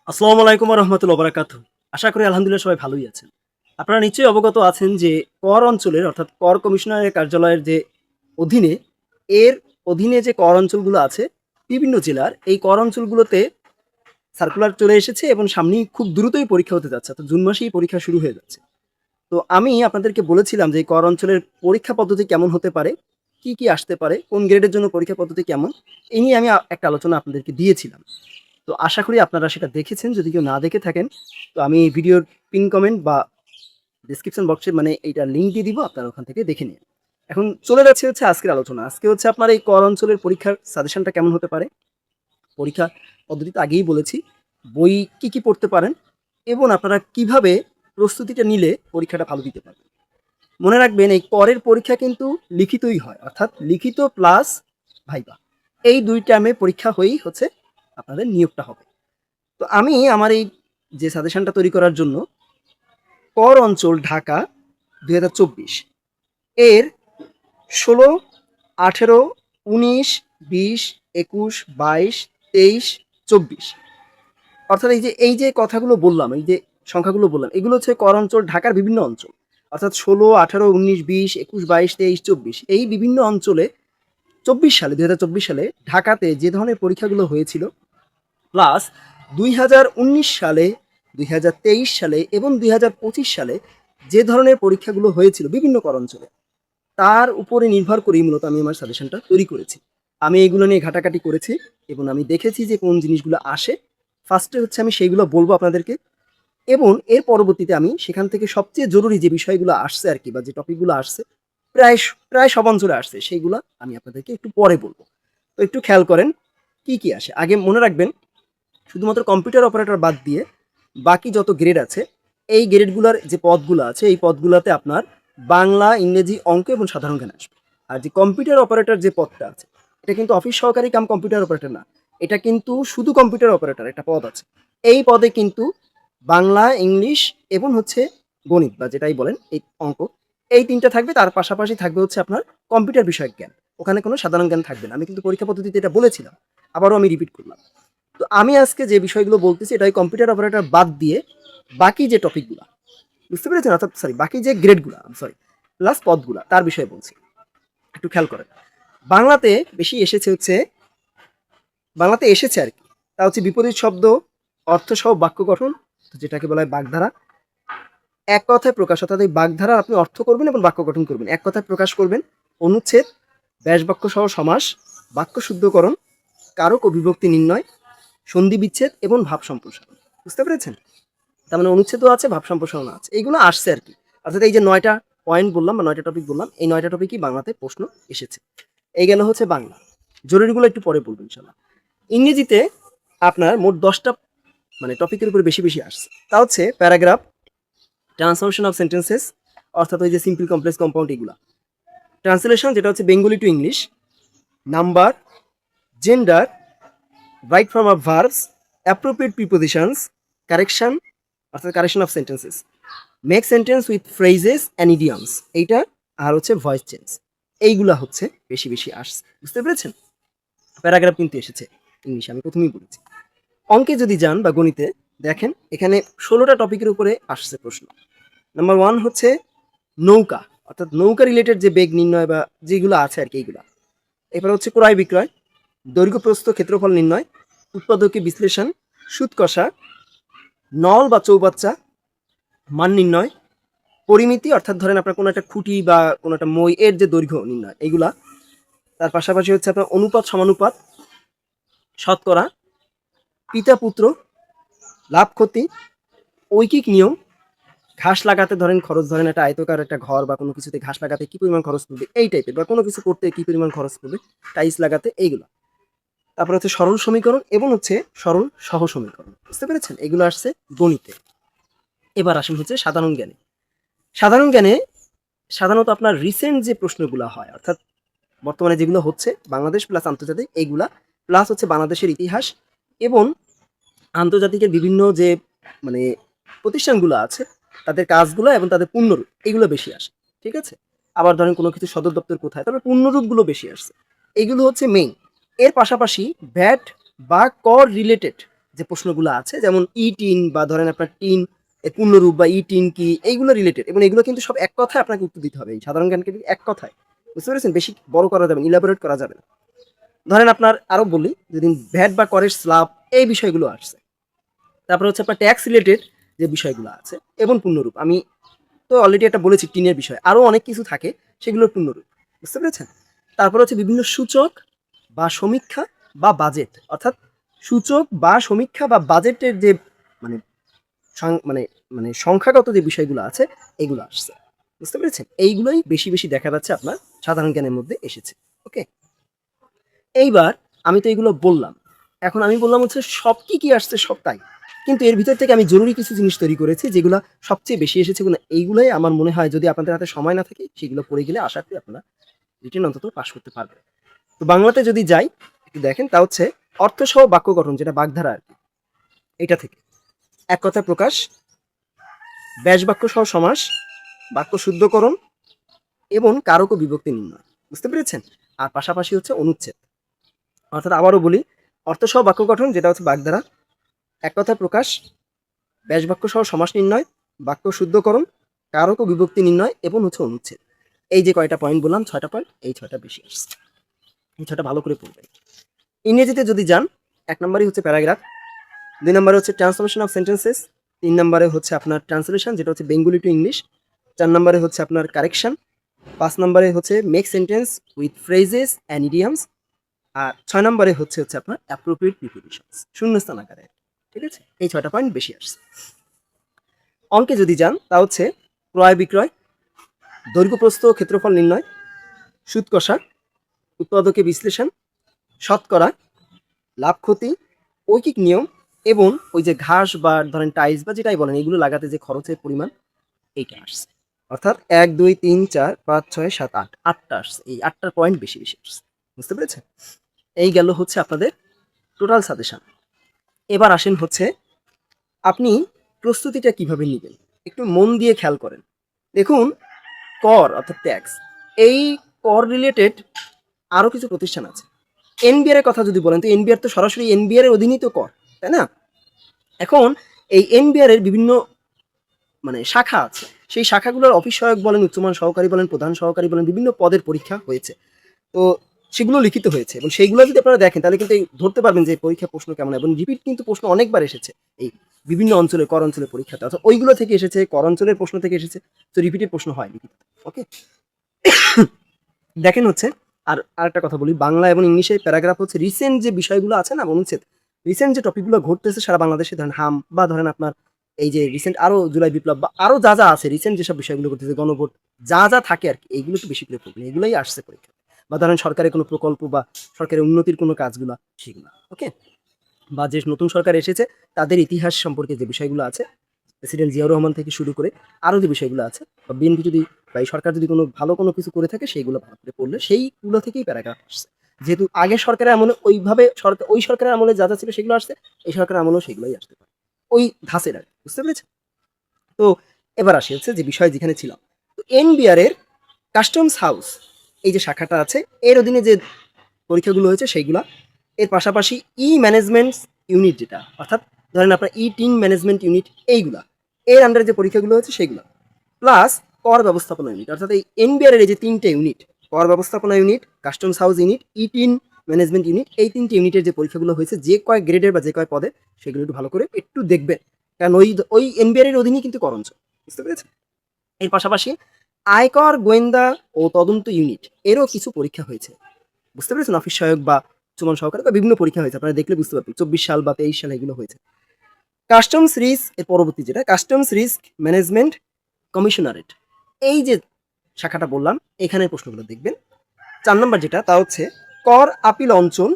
আসসালামু আলাইকুম ওয়া রাহমাতুল্লাহি ওয়া বারাকাতুহু। আশা করি আলহামদুলিল্লাহ সবাই ভালোই আছেন। আপনারা নিশ্চয়ই অবগত আছেন যে কর অঞ্চলের অর্থাৎ কর কমিশনারের কার্যালয়ের যে অধীনে এর অধীনে যে কর অঞ্চলগুলো আছে বিভিন্ন জেলার এই কর অঞ্চলগুলোতে সার্কুলার চলে এসেছে এবং সামনেই খুব দ্রুতই পরীক্ষা হতে যাচ্ছে। অর্থাৎ জুন মাসেই পরীক্ষা শুরু হয়ে যাচ্ছে। তো আমি আপনাদেরকে বলেছিলাম যে এই কর অঞ্চলের পরীক্ষা পদ্ধতি কেমন হতে পারে, কি আসতে পারে, কোন গ্রেডের জন্য পরীক্ষা পদ্ধতি কেমন, এই নিয়ে আমি একটা আলোচনা আপনাদেরকে দিয়েছিলাম। তো আশা করি আপনারা সেটা দেখেছেন। যদি কেউ না দেখে থাকেন, তো আমি ভিডিওর পিন কমেন্ট বা ডেসক্রিপশন বক্সে মানে এইটার লিঙ্ক দিয়ে দিব। আপনারা ওখান থেকে দেখে নিন। এখন চলে যাচ্ছে হচ্ছে আজকের আলোচনা। আজকে হচ্ছে আপনার এই কর অঞ্চলের পরীক্ষার সাজেশনটা কেমন হতে পারে? পরীক্ষা পদ্ধতি তো আগেই বলেছি। বই কি পড়তে পারেন এবং আপনারা কিভাবে প্রস্তুতিটা নিলে পরীক্ষাটা ভালো দিতে পারবেন। মনে রাখবেন এই করের পরীক্ষা কিন্তু লিখিতই হয়। অর্থাৎ লিখিত প্লাস ভাইভা। এই ২ টার্মে পরীক্ষা হয়েই হচ্ছে আপনাদের নিয়োগটা হবে। তো আমি আমার এই যে সাজেশনটা তৈরি করার জন্য কর অঞ্চল ঢাকা ২০২৪ এর ১৬, ১৮, ১৯, ২০, ২১, ২২, ২৩, ২৪ অর্থাৎ এই যে কথাগুলো বললাম, এই যে সংখ্যাগুলো বললাম, এগুলো হচ্ছে কর অঞ্চল ঢাকার বিভিন্ন অঞ্চল। অর্থাৎ ১৬, ১৮, ১৯, ২০, ২১, ২২, ২৩, ২৪ এই বিভিন্ন অঞ্চলে ২০২৪ সালে ঢাকাতে যে ধরনের পরীক্ষাগুলো হয়েছিল প্লাস ২০১৯ সালে, ২০২৩ সালে এবং ২০২৫ সালে যে ধরনের পরীক্ষাগুলো হয়েছিল বিভিন্ন কর অঞ্চলে, তার উপরে নির্ভর করেই মূলত আমি আমার সাজেশনটা তৈরি করেছি। আমি এগুলো নিয়ে ঘাটাঘাটি করেছি এবং আমি দেখেছি যে কোন জিনিসগুলো আসে। ফার্স্টে হচ্ছে আমি সেইগুলো বলবো আপনাদেরকে এবং এর পরবর্তীতে আমি সেখান থেকে সবচেয়ে জরুরি যে বিষয়গুলো আসছে আরকি বা যে টপিকগুলো আসছে প্রায় সব অঞ্চলে আসছে সেইগুলা আমি আপনাদেরকে একটু পরে বলব। তো একটু খেয়াল করেন কি আসে। আগে মনে রাখবেন শুধুমাত্র কম্পিউটার অপারেটর বাদ দিয়ে বাকি যত গ্রেড আছে এই গ্রেডগুলোর যে পদগুলো আছে এই পদগুলোতে আপনার বাংলা, ইংরেজি, অঙ্ক এবং সাধারণ জ্ঞান আসবে। আর যে কম্পিউটার অপারেটর যে পদটা আছে এটা কিন্তু অফিস সহকারী কাম কম্পিউটার অপারেটর না। এটা কিন্তু শুধু কম্পিউটার অপারেটর একটা পদ আছে। এই পদে কিন্তু বাংলা, ইংলিশ এবং হচ্ছে গণিত বা যেটাই বলেন এই অঙ্ক এই ৩ টা থাকবে। তার পাশাপাশি থাকবে হচ্ছে আপনার কম্পিউটার বিষয়ক জ্ঞান। ওখানে কোনো সাধারণ জ্ঞান থাকবে না। আমি কিন্তু পরীক্ষা পদ্ধতিতে এটা বলেছিলাম। আবারও আমি রিপিট করলাম। তো আমি আজকে যে বিষয়গুলো বলতেছি এটা ওই কম্পিউটার অপারেটর বাদ দিয়ে বাকি যে টপিকগুলা বুঝতে পেরেছেন? অর্থাৎ সরি বাকি যে গ্রেডগুলা সরি প্লাস পদগুলা তার বিষয়ে বলছি। একটু খেয়াল করেন। বাংলাতে বেশি এসেছে হচ্ছে বাংলাতে এসেছে আরকি। তা হচ্ছে বিপরীত শব্দ, অর্থসহ বাক্য গঠন যেটাকে বলা হয় বাগধারা। এক কথায় প্রকাশ অর্থাৎ এই বাগধারার আপনি অর্থ করবেন এবং বাক্য গঠন করবেন। এক কথায় প্রকাশ করবেন, অনুচ্ছেদ, ব্যাস বাক্য সহ সমাস, বাক্য শুদ্ধকরণ, কারক ও বিভক্তি নির্ণয়, সন্ধি বিচ্ছেদ এবং ভাব সম্প্রসারণ। বুঝতে পেরেছেন? তার মানে অনুচ্ছেদও আছে, ভাব সম্প্রসারণ আছে। এইগুলো আসছে আরকি। অর্থাৎ এই যে ৯ টা পয়েন্ট বললাম বা ৯ টা টপিক বললাম, এই ৯ টা টপিকই বাংলাতে প্রশ্ন এসেছে। এই গেল হচ্ছে বাংলা। জরুরিগুলো একটু পরে বলব ইনশাআল্লাহ। ইংরেজিতে আপনার মোট ১০ টা মানে টপিকের উপরে বেশি আসছে। তা হচ্ছে প্যারাগ্রাফ, ট্রান্সফরমেশন অফ সেন্টেন্সেস অর্থাৎ ওই যে সিম্পল, কমপ্লেক্স, কম্পাউন্ড এগুলা। ট্রান্সলেশন যেটা হচ্ছে Bengali to English, number, gender, right form of verbs, appropriate prepositions, correction অর্থাৎ correction of sentences, make sentence with phrases and idioms এইটা আর হচ্ছে ভয়েস চেঞ্জ এইগুলা হচ্ছে বেশি আসছে। বুঝতে পেরেছেন? প্যারাগ্রাফ কিন্তু এসেছে ইংলিশে আমি প্রথমেই বলেছি। অঙ্কে যদি যান বা গণিতে দেখেন এখানে ১৬টা টপিকের উপরে আসছে প্রশ্ন। নাম্বার 1 হচ্ছে নৌকা অর্থাৎ নৌকা রিলেটেড যে বেগ নির্ণয় বা যেগুলো আছে আর কি এইগুলা। এরপর হচ্ছে ক্রয় বিক্রয়, দৈর্ঘ্য প্রস্থ ক্ষেত্রফল নির্ণয়, উৎপাদকে বিশ্লেষণ, সুদ কষা, নল বা চৌবাচ্চা, মান নির্ণয়, পরিমিতি অর্থাৎ ধরেন আপনার কোনো একটা খুঁটি বা কোনো একটা মই এর যে দৈর্ঘ্য নির্ণয় এইগুলা। তার পাশাপাশি হচ্ছে আপনার অনুপাত সমানুপাত, শতকরা, পিতা পুত্র, লাভ ক্ষতি, ঐকিক নিয়ম, ঘাস লাগাতে ধরেন খরচ ধরেন একটা আয়তকার একটা ঘর বা কোনো কিছুতে ঘাস লাগাতে কি পরিমাণ খরচ পড়বে এই টাইপের বা কোনো কিছু করতে কি পরিমাণ খরচ পড়বে টাইলস লাগাতে এইগুলো। তারপর হচ্ছে সরল সমীকরণ এবং হচ্ছে সরল সহ সমীকরণ। বুঝতে পেরেছেন? এগুলো আসছে গণিতে। এবার আসেন হচ্ছে সাধারণ জ্ঞানে। সাধারণ জ্ঞানে সাধারণত আপনার রিসেন্ট যে প্রশ্নগুলো হয় অর্থাৎ বর্তমানে যেগুলো হচ্ছে বাংলাদেশ প্লাস আন্তর্জাতিক এইগুলা প্লাস হচ্ছে বাংলাদেশের ইতিহাস এবং আন্তর্জাতিকের বিভিন্ন যে মানে প্রতিষ্ঠানগুলো আছে তাদের কাজগুলো এবং তাদের পূর্ণরূপ এগুলো বেশি আসে। ঠিক আছে? আবার ধরেন কোনো কিছু সদর দপ্তর কোথায় তারপর পূর্ণরূপগুলো বেশি আসছে। এগুলো হচ্ছে মেইন। এর পাশাপাশি ভ্যাট বা কর রিলেটেড যে প্রশ্নগুলো আছে, যেমন ই টিন বা ধরেন আপনার টিন এর পূর্ণরূপ বা ই টিন কি, এইগুলো রিলেটেড, এবং এগুলো কিন্তু সব এক কথায় আপনাকে উত্তর দিতে হবে। এই সাধারণ জ্ঞানকে কিন্তু এক কথায়, বুঝতে পেরেছেন? বেশি বড় করা যাবে না, ইলাবোরেট করা যাবে না। ধরেন আপনার আরো বলি, যেদিন ভ্যাট বা করের স্ল্যাব এই বিষয়গুলো আসছে, তারপর হচ্ছে আপনার ট্যাক্স রিলেটেড যে বিষয়গুলো আছে এবং পূর্ণরূপ, আমি তো অলরেডি একটা বলেছি টিনের বিষয়, আরো অনেক কিছু থাকে সেগুলোর পূর্ণরূপ, বুঝতে পেরেছেন? তারপর হচ্ছে বিভিন্ন সূচক বা সমীক্ষা বা বাজেট, অর্থাৎ সূচক বা সমীক্ষা বা বাজেটের যে মানে মানে মানে সংখ্যাগত যে বিষয়গুলো আছে এগুলো আসছে, বুঝতে পেরেছেন? এইগুলোই বেশি বেশি দেখা যাচ্ছে আপনার সাধারণ জ্ঞানের মধ্যে এসেছে। ওকে, এইবার আমি তো এগুলো বললাম, এখন আমি বললাম হচ্ছে সব কি কি আসছে সব তাই, কিন্তু এর ভিতর থেকে আমি জরুরি কিছু জিনিস তৈরি করেছি যেগুলো সবচেয়ে বেশি এসেছে, এইগুলোই আমার মনে হয় যদি আপনাদের হাতে সময় না থাকে সেগুলো পড়ে গেলে আশা করি আপনারা রিটেন অন্তত পাস করতে পারবেন। তো বাংলাতে যদি যাই একটু দেখেন, তা হচ্ছে অর্থসহ বাক্য গঠন, যেটা বাগধারা আর কি, এটা থেকে এক কথায় প্রকাশ, ব্যাস বাক্য সহ সমাস, বাক্য শুদ্ধকরণ এবং কারক ও বিভক্তি নির্ণয়, বুঝতে পেরেছেন? আর পাশাপাশি হচ্ছে অনুচ্ছেদ। অর্থাৎ আবারও বলি, অর্থসহ বাক্য গঠন যেটা হচ্ছে বাগধারা, এক কথায় প্রকাশ, ব্যাস বাক্য সহ সমাস নির্ণয়, বাক্য শুদ্ধকরণ, কারক ও বিভক্তি নির্ণয় এবং হচ্ছে অনুচ্ছেদ। এই যে কয়টা পয়েন্ট বললাম, 6টা পয়েন্ট, এই 6টা বেশি আসছে, এই 6টা ভালো করে পড়বেন। ইংরেজিতে যদি যান, 1 নম্বরই হচ্ছে প্যারাগ্রাফ, 2 নম্বরে হচ্ছে ট্রান্সফরমেশন অফ সেন্টেন্সেস, 3 নম্বরে হচ্ছে আপনার ট্রান্সলেশন যেটা হচ্ছে বেঙ্গলি টু ইংলিশ, 4 নম্বরে হচ্ছে আপনার কারেকশন, 5 নম্বরে হচ্ছে make sentence with phrases and idioms, আর 6 নম্বরে হচ্ছে আপনার অ্যাপ্রোপ্রিয়েট প্রিপোজিশনস, শূন্যস্থান আকারে, ঠিক আছে? এই 6টা পয়েন্ট বেশি আসছে। অঙ্কে যদি যান, তা হচ্ছে ক্রয় বিক্রয়, দৈর্ঘ্য প্রস্থ ক্ষেত্রফল নির্ণয়, সুদ কষা, উৎপাদকে বিশ্লেষণ, শতকরা, লাভ ক্ষতি, ঐকিক নিয়ম এবং ওই যে ঘাস বা ধরেন টাইলস বা যেটাই বলেন এগুলো লাগাতে যে খরচের পরিমাণ, এইটা আসছে। অর্থাৎ 1 2 3 4 5 6 7 8, 8টা আসছে, এই 8টার পয়েন্ট বেশি বেশি আসছে, বুঝতে পেরেছেন? এই গেল হচ্ছে আপনাদের টোটাল সাজেশন। এবার আসেন হচ্ছে আপনি প্রস্তুতিটা কিভাবে নেবেন, একটু মন দিয়ে খেয়াল করেন। দেখুন, কর অর্থাৎ ট্যাক্স, এই কর রিলেটেড আরো কিছু প্রতিষ্ঠান আছে। এনবিআর এর কথা যদি বলেন, তো এনবিআর তো সরাসরি এনবিআর এর অধীনেই তো কর, তাই না? এখন এই এনবিআর এর বিভিন্ন শাখা আছে, সেই শাখাগুলোর অফিস সহায়ক বলেন, উচ্চমান সহকারী বলেন, প্রধান সহকারী বলেন, বিভিন্ন পদের পরীক্ষা হয়েছে। তো সেগুলো লিখিত হয়েছে এবং সেইগুলো যদি আপনারা দেখেন তাহলে কিন্তু ধরতে পারবেন যে পরীক্ষা প্রশ্ন কেমন, এবং রিপিট কিন্তু প্রশ্ন অনেকবার এসেছে এই বিভিন্ন অঞ্চলে, কর অঞ্চলের পরীক্ষাতে, অর্থাৎ ওইগুলো থেকে এসেছে, কর অঞ্চলের প্রশ্ন থেকে এসেছে, তো রিপিটেড প্রশ্ন হয় লিখিত। ওকে, দেখেন হচ্ছে আর আরেকটা কথা বলি, বাংলা এবং ইংলিশে প্যারাগ্রাফ হচ্ছে রিসেন্ট যে বিষয়গুলো আছে না, অনুচ্ছেদ, রিসেন্ট যে টপিকগুলো ঘটতেছে সারা বাংলাদেশে, ধরেন হাম বা ধরেন আপনার এই যে রিসেন্ট আরো জুলাই বিপ্লব বা আরো যা যা আছে রিসেন্ট যেসব বিষয়গুলো ঘটতেছে, গণভোট, যা যা থাকে আর কি, এইগুলো একটু বেশি করে পড়বেন, এগুলোই আসছে পরীক্ষা। বা ধরেন সরকারের কোনো প্রকল্প বা সরকারের উন্নতির কোনো কাজগুলো, সেগুলো। ওকে, বা যে নতুন সরকার এসেছে তাদের ইতিহাস সম্পর্কে যে বিষয়গুলো আছে, প্রেসিডেন্ট জিয়াউর রহমান থেকে শুরু করে আরো যে বিষয়গুলো আছে, বা বিএনপি যদি বা এই সরকার যদি কোনো ভালো কোনো কিছু করে থাকে সেইগুলো ভালো করে পড়লে সেইগুলো থেকেই প্যারাগ্রাফ আসছে। যেহেতু আগে সরকারের আমলে ওইভাবে সরকার, ওই সরকারের আমলে যা যা ছিল সেগুলো আসছে, এই সরকারের আমলেও সেগুলোই আসতে পারে, ওই ধাঁচের আর কি, বুঝতে পেরেছেন? তো এবার আসি হচ্ছে যে বিষয় যেখানে ছিলাম, তো এনবিআর এর কাস্টমস হাউস এই যে শাখাটা আছে, এর অধীনে যে পরীক্ষাগুলো হয়েছে সেইগুলা, এর পাশাপাশি ই ম্যানেজমেন্ট ইউনিট যেটা, অর্থাৎ ধরেন আপনার ই টিম ম্যানেজমেন্ট ইউনিট, এইগুলা এর আন্ডারে যে পরীক্ষাগুলো হয়েছে সেইগুলো, প্লাস কর ব্যবস্থাপনা ইউনিট, অর্থাৎ এই এনবিআর এর যে 3টে ইউনিট, কর ব্যবস্থাপনা ইউনিট, কাস্টমস হাউস ইউনিট, ই টিম ম্যানেজমেন্ট ইউনিট, এই 3টে ইউনিটের যে পরীক্ষাগুলো হয়েছে যে কয় গ্রেডের বা যে কয় পদে, সেগুলো একটু ভালো করে একটু দেখবেন, কারণ ওই ওই এনবিআর এর অধীনেই কিন্তু কর অঞ্চল, বুঝতে পেরেছেন? এর পাশাপাশি আয়কর গোয়েন্দা ও তদন্ত ইউনিট এরও কিছু পরীক্ষা হয়েছে, বুঝতে পেরেছেন? অফিস সহায়ক বা সুমন সহকারে বা বিভিন্ন পরীক্ষা হয়েছে, আপনারা দেখলে বুঝতে পারবেন 24 সাল বা 23 সালে এগুলো হয়েছে। কাস্টমস রিস্ক এর পরবর্তী যেটা কাস্টমস রিস্ক ম্যানেজমেন্ট কমিশনারেট, এই যে শাখাটা বললাম, এখানের প্রশ্নগুলো দেখবেন। 4 নম্বর যেটা, তা হচ্ছে কর আপিল অঞ্চল,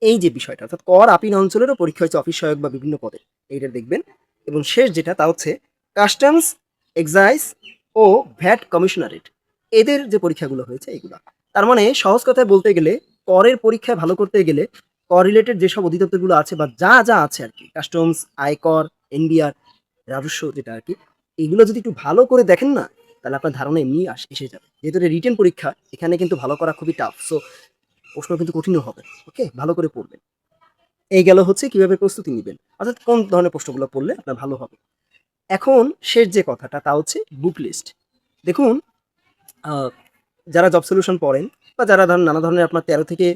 এই যে বিষয়টা, অর্থাৎ কর আপিল অঞ্চলেরও পরীক্ষা হয়েছে অফিস সহায়ক বা বিভিন্ন পদে, এইটা দেখবেন। এবং শেষ যেটা, তা হচ্ছে কাস্টমস এক্সাইজ ও ভ্যাট কমিশনারেট, এদের যে পরীক্ষাগুলো হয়েছে এইগুলো। তার মানে সহজ কথায় বলতে গেলে, করের পরীক্ষায় ভালো করতে গেলে কর রিলেটেড যেসব অধিদপ্তরগুলো আছে বা যা যা আছে আর কি, কাস্টমস, আয়কর, এনবিআর, রাজস্ব যেটা আর কি, এইগুলো যদি একটু ভালো করে দেখেন না, তাহলে আপনার ধারণা এমনি এসে যাবে। যেহেতু রিটেন পরীক্ষা, এখানে কিন্তু ভালো করা খুবই টাফ, সো প্রশ্ন কিন্তু কঠিনও হবে। ওকে, ভালো করে পড়বেন। এই গেল হচ্ছে কিভাবে প্রস্তুতি নিবেন, অর্থাৎ কোন ধরনের প্রশ্নগুলো পড়লে আপনার ভালো হবে। এখন শেষ যে কথাটা তা হচ্ছে বুক লিস্ট। দেখুন, যারা জব সলিউশন পড়েন বা যারা ধরেন নানা ধরনের আপনার 13 থেকে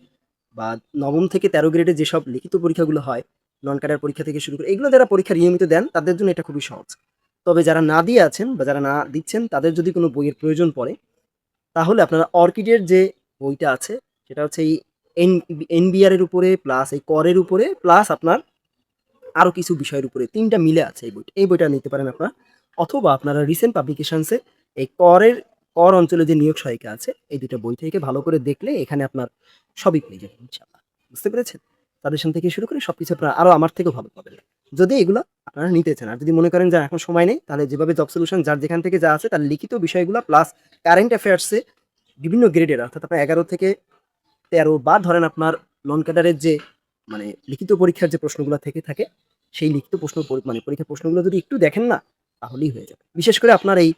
বা নবম থেকে 13 গ্রেডে যেসব লিখিত পরীক্ষাগুলো হয়, নন ক্যাডার পরীক্ষা থেকে শুরু করে এগুলো যারা পরীক্ষা নিয়মিত দেন তাদের জন্য এটা খুবই সহজ। তবে যারা না দিয়ে আছেন বা যারা না দিচ্ছেন তাদের যদি কোনো বইয়ের প্রয়োজন পড়ে, তাহলে আপনারা অর্কিডের যে বইটা আছে সেটা হচ্ছে এই এনবিআর এর উপরে প্লাস এই করের উপরে প্লাস আপনার আরো কিছু বিষয়ের উপরে ৩ টা মিলে আছে এই বইটা। এই বইটা নিতে পারেন আপনারা। অথবা আপনারা রিসেন্ট পাবলিকেশনসে এই কর অঞ্চলে যে নিয়োগ সহায়িকা আছে, এই ২ টা বই থেকে ভালো করে দেখলে এখানে আপনার সবই পেয়ে যাবেন ইনশাআল্লাহ। বুঝতে পেরেছেন? সাজেশন থেকে শুরু করে সবকিছু আপনারা আরো আমার থেকেও ভালো পাবেন। যদি এগুলা আপনারা নিতে চান। আর যদি মনে করেন যে এখন সময় নেই, তাহলে যেভাবে জব সলিউশন যার যেখান থেকে যা আছে তার লিখিত বিষয়গুলা প্লাস কারেন্ট অ্যাফেয়ার্স এ বিভিন্ন গ্রেডের অর্থাৎ আপনার ১১ থেকে ১৩ বা ধরেন আপনার নন ক্যাডারের যে মানে লিখিত পরীক্ষার যে প্রশ্নগুলো থেকে থাকে, সেই লিখিত প্রশ্ন মানে পরীক্ষার প্রশ্নগুলো যদি একটু দেখেন না, তাহলেই হয়ে যাবে। বিশেষ করে আপনার এই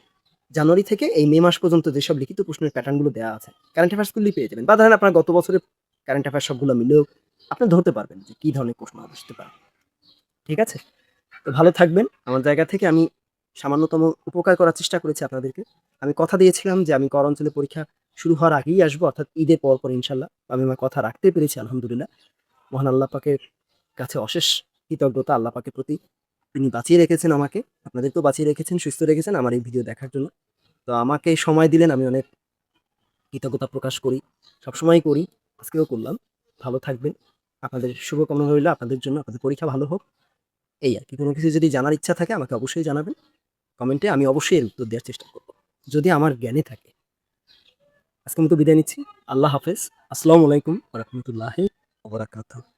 জানুয়ারি থেকে এই মে মাস পর্যন্ত যেসব লিখিত প্রশ্নের প্যাটার্ন গুলো দেওয়া আছে, কারেন্ট অ্যাফেয়ার্স গুলোই পেয়ে যাবেন। বা ধরেন আপনার গত বছরের কারেন্ট অ্যাফেয়ার্স সবগুলো মিলেও আপনি ধরতে পারবেন যে কি ধরনের প্রশ্ন আসতে পারে। ঠিক আছে? তো ভালো থাকবেন। আমার জায়গা থেকে আমি সামান্যতম উপকার করার চেষ্টা করেছি আপনাদেরকে। আমি কথা দিয়েছিলাম যে আমি কর অঞ্চলে পরীক্ষা শুরু হওয়ার আগেই আসবো, অর্থাৎ ঈদের পর ইনশাআল্লাহ। আমি আমার কথা রাখতে পেরেছি আলহামদুলিল্লাহ। মহান আল্লাহ পাকের কাছে অশেষ কৃতজ্ঞতা আল্লাহ পাকের প্রতি। তিনি বাঁচিয়ে রেখেছেন আমাকে, আপনাদেরকেও বাঁচিয়ে রেখেছেন, সুস্থ রেখেছেন আমার এই ভিডিও দেখার জন্য। তো আমাকে সময় দিলেন, আমি অনেক কৃতজ্ঞতা প্রকাশ করি। সবসময়ই করি, আজকেও করলাম। ভালো থাকবেন। আপনাদের শুভকামনা রইলো আপনাদের জন্য। আপনাদের পরীক্ষা ভালো হোক। এই আরকি। কোনো কিছু যদি জানার ইচ্ছা থাকে আমাকে অবশ্যই জানাবেন। কমেন্টে আমি অবশ্যই এর উত্তর দেওয়ার চেষ্টা করব। যদি আমার জ্ঞানে থাকে। আজকের মতো বিদায় নিচ্ছি। আল্লাহ হাফেজ। আসসালামু আলাইকুম ওয়া রাহমাতুল্লাহি ওয়া বারাকাতুহু।